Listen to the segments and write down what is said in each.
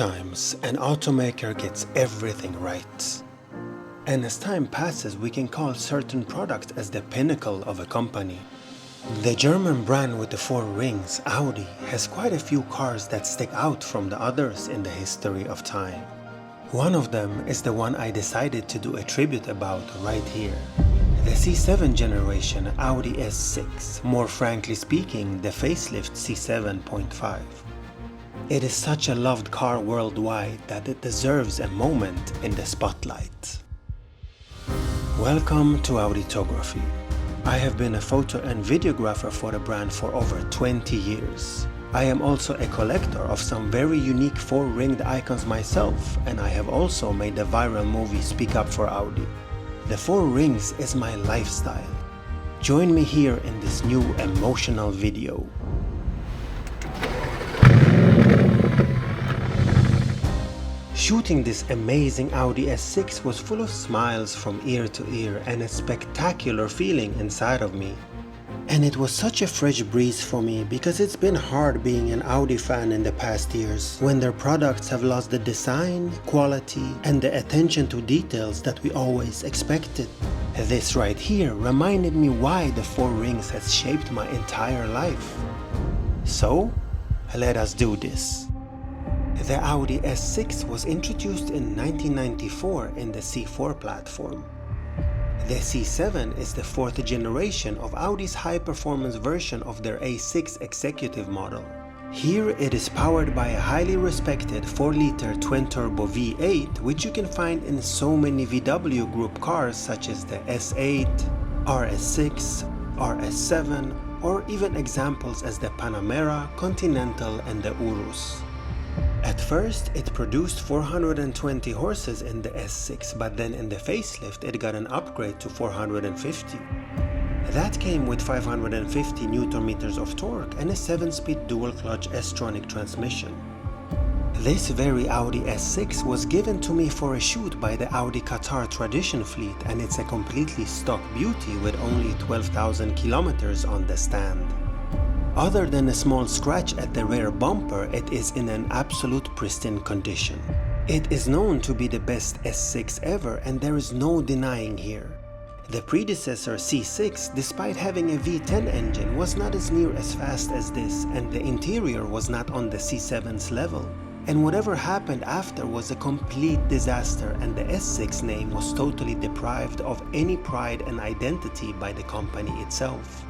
Sometimes an automaker gets everything right. And as time passes, we can call certain products as the pinnacle of a company. The German brand with the four rings, Audi, has quite a few cars that stick out from the others in the history of time. One of them is the one I decided to do a tribute about right here. The C7 generation Audi S6, more frankly speaking, the facelift C7.5. It is such a loved car worldwide that it deserves a moment in the spotlight. Welcome to Auditography. I have been a photo and videographer for the brand for over 20 years. I am also a collector of some very unique four-ringed icons myself, and I have also made the viral movie Speak Up for Audi. The four rings is my lifestyle. Join me here in this new emotional video. Shooting this amazing Audi S6 was full of smiles from ear to ear and a spectacular feeling inside of me. And it was such a fresh breeze for me because it's been hard being an Audi fan in the past years when their products have lost the design, quality, and the attention to details that we always expected. This right here reminded me why the four rings has shaped my entire life. So, let us do this. The Audi S6 was introduced in 1994 in the C4 platform. The C7 is the fourth generation of Audi's high-performance version of their A6 executive model. Here it is powered by a highly respected 4-liter twin-turbo V8, which you can find in so many VW Group cars such as the S8, RS6, RS7, or even examples as the Panamera, Continental, and the Urus. At first, it produced 420 horses in the S6, but then in the facelift it got an upgrade to 450. That came with 550 Nm of torque and a 7-speed dual-clutch s-tronic transmission. This very Audi S6 was given to me for a shoot by the Audi Qatar Tradition fleet, and it's a completely stock beauty with only 12,000 kilometers on the stand. Other than a small scratch at the rear bumper, it is in an absolute pristine condition. It is known to be the best S6 ever, and there is no denying here. The predecessor C6, despite having a V10 engine, was not as near as fast as this, and the interior was not on the C7's level. And whatever happened after was a complete disaster, and the S6 name was totally deprived of any pride and identity by the company itself.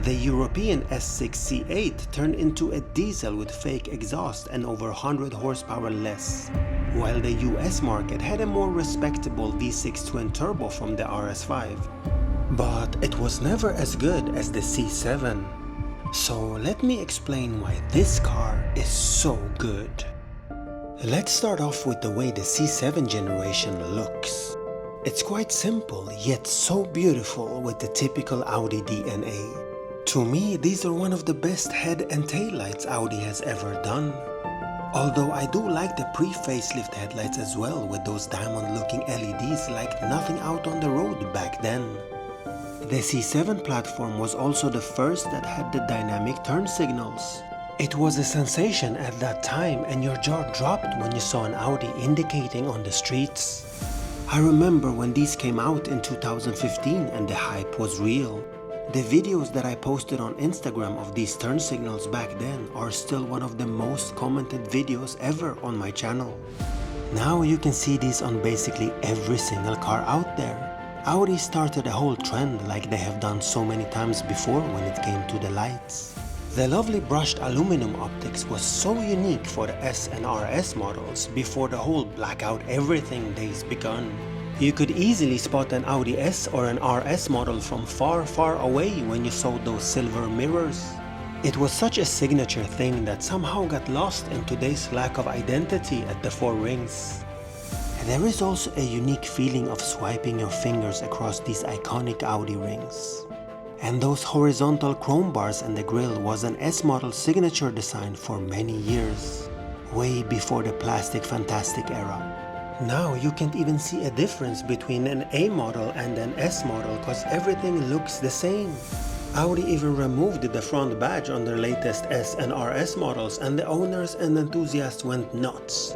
The European S6 C8 turned into a diesel with fake exhaust and over 100 horsepower less, while the US market had a more respectable V6 twin-turbo from the RS5. But it was never as good as the C7. So let me explain why this car is so good. Let's start off with the way the C7 generation looks. It's quite simple, yet so beautiful with the typical Audi DNA. To me, these are one of the best head and taillights Audi has ever done. Although I do like the pre-facelift headlights as well, with those diamond-looking LEDs like nothing out on the road back then. The C7 platform was also the first that had the dynamic turn signals. It was a sensation at that time, and your jaw dropped when you saw an Audi indicating on the streets. I remember when these came out in 2015 and the hype was real. The videos that I posted on Instagram of these turn signals back then are still one of the most commented videos ever on my channel. Now you can see these on basically every single car out there. Audi started a whole trend like they have done so many times before when it came to the lights. The lovely brushed aluminum optics was so unique for the S and RS models before the whole blackout everything days begun. You could easily spot an Audi S or an RS model from far, far away when you saw those silver mirrors. It was such a signature thing that somehow got lost in today's lack of identity at the four rings. There is also a unique feeling of swiping your fingers across these iconic Audi rings. And those horizontal chrome bars in the grille was an S model signature design for many years, way before the plastic fantastic era. Now you can't even see a difference between an A model and an S model because everything looks the same. Audi even removed the front badge on their latest S and RS models, and the owners and enthusiasts went nuts.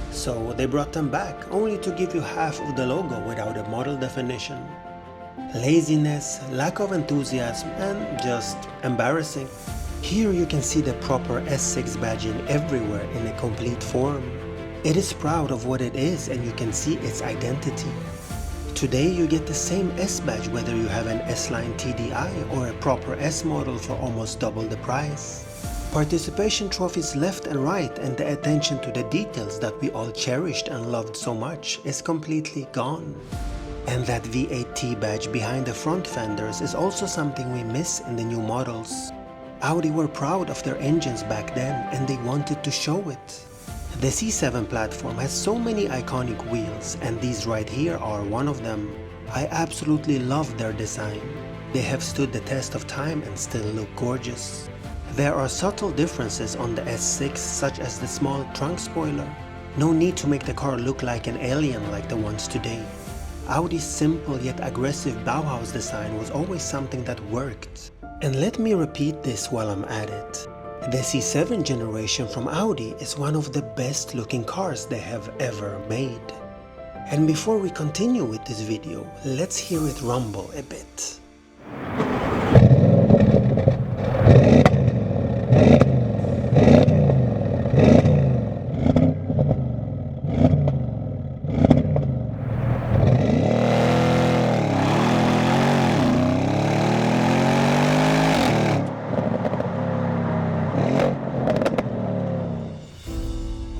So they brought them back, only to give you half of the logo without a model definition. Laziness, lack of enthusiasm, and just embarrassing. Here you can see the proper S6 badging everywhere in a complete form. It is proud of what it is, and you can see its identity. Today you get the same S badge whether you have an S-Line TDI or a proper S model for almost double the price. Participation trophies left and right, and the attention to the details that we all cherished and loved so much is completely gone. And that V8 T badge behind the front fenders is also something we miss in the new models. Audi were proud of their engines back then, and they wanted to show it. The C7 platform has so many iconic wheels, and these right here are one of them. I absolutely love their design. They have stood the test of time and still look gorgeous. There are subtle differences on the S6, such as the small trunk spoiler. No need to make the car look like an alien like the ones today. Audi's simple yet aggressive Bauhaus design was always something that worked. And let me repeat this while I'm at it. The C7 generation from Audi is one of the best looking cars they have ever made. And before we continue with this video, let's hear it rumble a bit.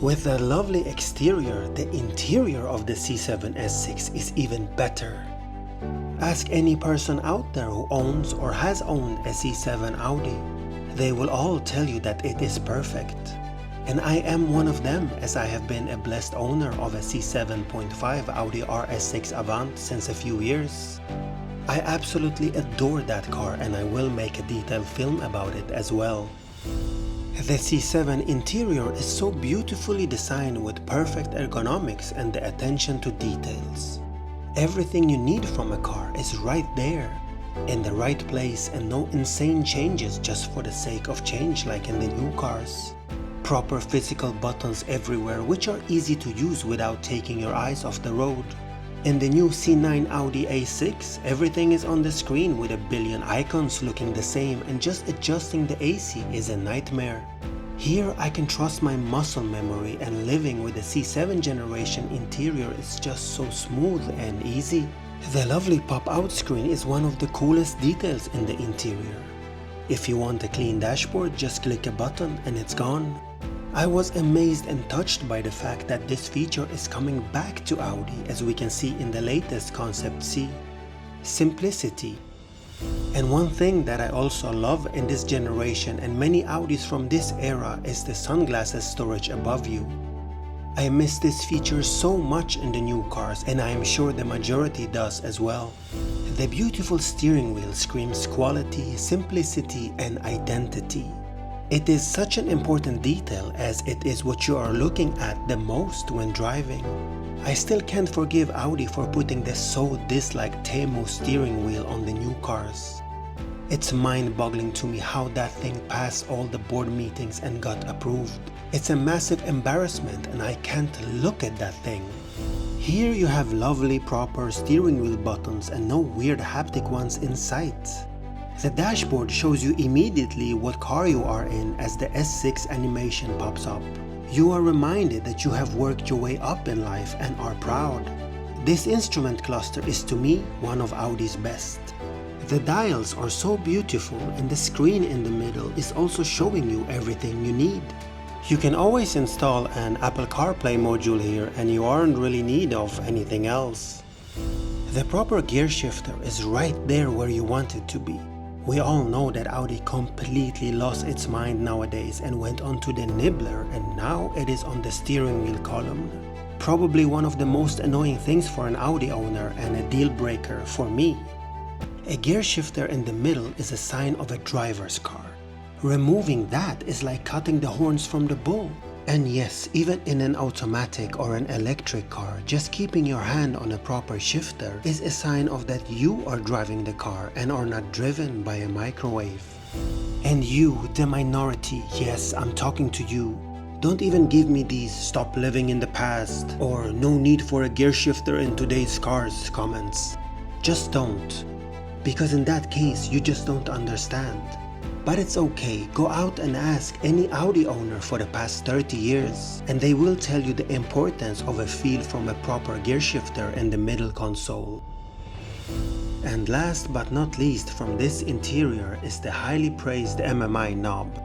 With the lovely exterior, the interior of the C7 S6 is even better. Ask any person out there who owns or has owned a C7 Audi. They will all tell you that it is perfect. And I am one of them, as I have been a blessed owner of a C7.5 Audi RS6 Avant since a few years. I absolutely adore that car, and I will make a detailed film about it as well. The C7 interior is so beautifully designed with perfect ergonomics and the attention to details. Everything you need from a car is right there, in the right place, and no insane changes just for the sake of change like in the new cars. Proper physical buttons everywhere, which are easy to use without taking your eyes off the road. In the new C9 Audi A6, everything is on the screen with a billion icons looking the same, and just adjusting the AC is a nightmare. Here I can trust my muscle memory, and living with the C7 generation interior is just so smooth and easy. The lovely pop-out screen is one of the coolest details in the interior. If you want a clean dashboard, just click a button and it's gone. I was amazed and touched by the fact that this feature is coming back to Audi, as we can see in the latest Concept C. Simplicity. And one thing that I also love in this generation and many Audis from this era is the sunglasses storage above you. I miss this feature so much in the new cars, and I am sure the majority does as well. The beautiful steering wheel screams quality, simplicity, and identity. It is such an important detail, as it is what you are looking at the most when driving. I still can't forgive Audi for putting the so disliked Temu steering wheel on the new cars. It's mind-boggling to me how that thing passed all the board meetings and got approved. It's a massive embarrassment, and I can't look at that thing. Here you have lovely proper steering wheel buttons and no weird haptic ones in sight. The dashboard shows you immediately what car you are in as the S6 animation pops up. You are reminded that you have worked your way up in life and are proud. This instrument cluster is to me one of Audi's best. The dials are so beautiful, and the screen in the middle is also showing you everything you need. You can always install an Apple CarPlay module here, and you aren't really in need of anything else. The proper gear shifter is right there where you want it to be. We all know that Audi completely lost its mind nowadays and went onto the nibbler, and now it is on the steering wheel column. Probably one of the most annoying things for an Audi owner and a deal breaker for me. A gear shifter in the middle is a sign of a driver's car. Removing that is like cutting the horns from the bull. And yes, even in an automatic or an electric car, just keeping your hand on a proper shifter is a sign of that you are driving the car and are not driven by a microwave. And you, the minority, yes, I'm talking to you. Don't even give me these "stop living in the past" or "no need for a gear shifter in today's cars" comments. Just don't. Because in that case, you just don't understand. But it's okay, go out and ask any Audi owner for the past 30 years and they will tell you the importance of a feel from a proper gear shifter in the middle console. And last but not least from this interior is the highly praised MMI knob.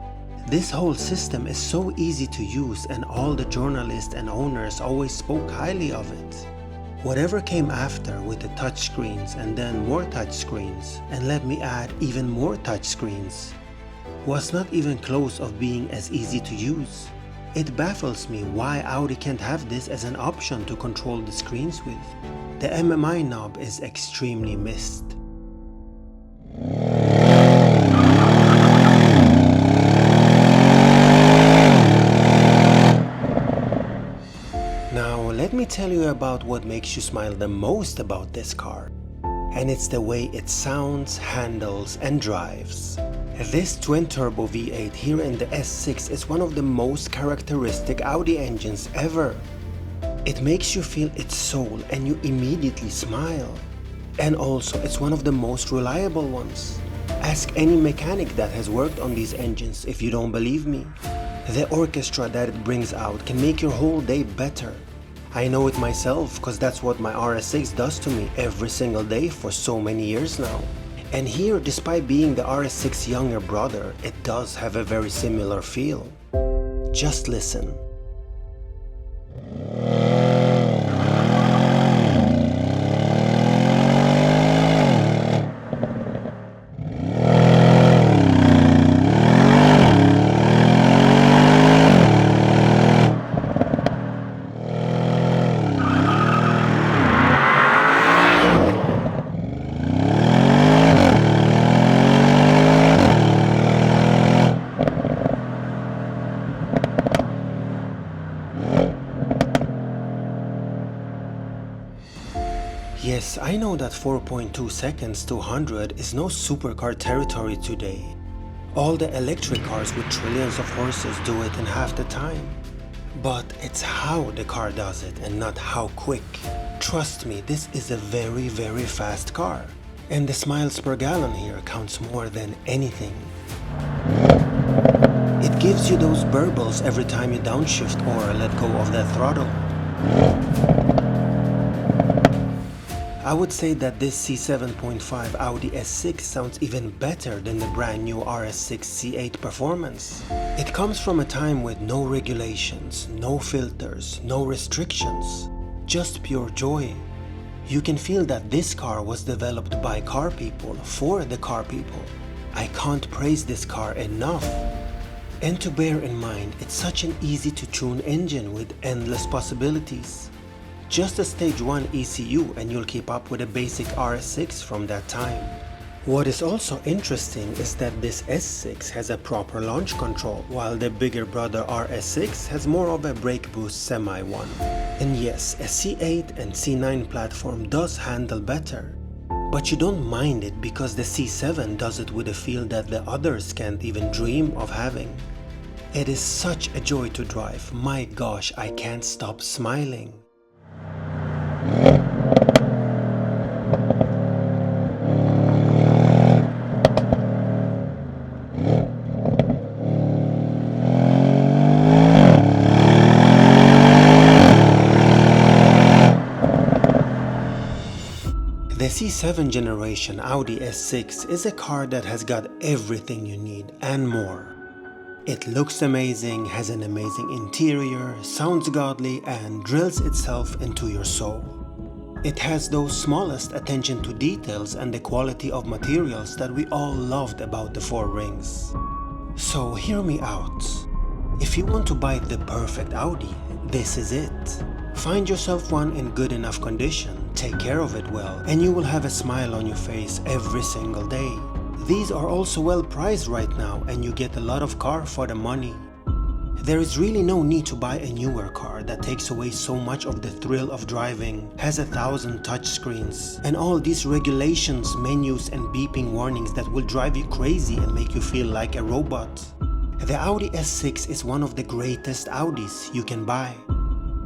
This whole system is so easy to use and all the journalists and owners always spoke highly of it. Whatever came after with the touchscreens and then more touchscreens, and let me add even more touchscreens, was not even close of being as easy to use. It baffles me why Audi can't have this as an option to control the screens with. The MMI knob is extremely missed. Now let me tell you about what makes you smile the most about this car. And it's the way it sounds, handles and drives. This twin-turbo V8 here in the S6 is one of the most characteristic Audi engines ever. It makes you feel its soul and you immediately smile. And also it's one of the most reliable ones. Ask any mechanic that has worked on these engines if you don't believe me. The orchestra that it brings out can make your whole day better. I know it myself because that's what my RS6 does to me every single day for so many years now. And here, despite being the RS6 younger brother, it does have a very similar feel. Just listen. Yes, I know that 4.2 seconds to 100 is no supercar territory today. All the electric cars with trillions of horses do it in half the time. But it's how the car does it and not how quick. Trust me, this is a very fast car. And the smiles per gallon here counts more than anything. It gives you those burbles every time you downshift or let go of that throttle. I would say that this C7.5 Audi S6 sounds even better than the brand new RS6 C8 performance. It comes from a time with no regulations, no filters, no restrictions, just pure joy. You can feel that this car was developed by car people for the car people. I can't praise this car enough. And to bear in mind, it's such an easy to tune engine with endless possibilities. Just a stage 1 ECU and you'll keep up with a basic RS6 from that time. What is also interesting is that this S6 has a proper launch control, while the bigger brother RS6 has more of a brake boost semi one. And yes, a C8 and C9 platform does handle better. But you don't mind it because the C7 does it with a feel that the others can't even dream of having. It is such a joy to drive, my gosh, I can't stop smiling. The C7 generation Audi S6 is a car that has got everything you need and more. It looks amazing, has an amazing interior, sounds godly and drills itself into your soul. It has those smallest attention to details and the quality of materials that we all loved about the four rings. So hear me out. If you want to buy the perfect Audi, this is it. Find yourself one in good enough condition, take care of it well, and you will have a smile on your face every single day. These are also well priced right now and you get a lot of car for the money. There is really no need to buy a newer car that takes away so much of the thrill of driving, has 1,000 touchscreens, and all these regulations, menus and beeping warnings that will drive you crazy and make you feel like a robot. The Audi S6 is one of the greatest Audis you can buy.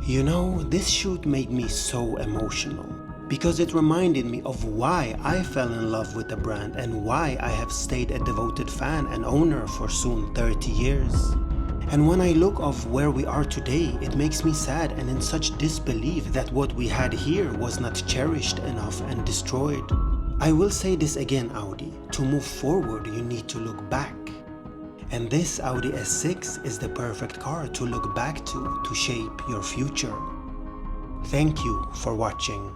You know, this shoot made me so emotional, because it reminded me of why I fell in love with the brand and why I have stayed a devoted fan and owner for soon 30 years. And when I look of where we are today, it makes me sad and in such disbelief that what we had here was not cherished enough and destroyed. I will say this again, Audi, to move forward you need to look back. And this Audi S6 is the perfect car to look back to shape your future. Thank you for watching.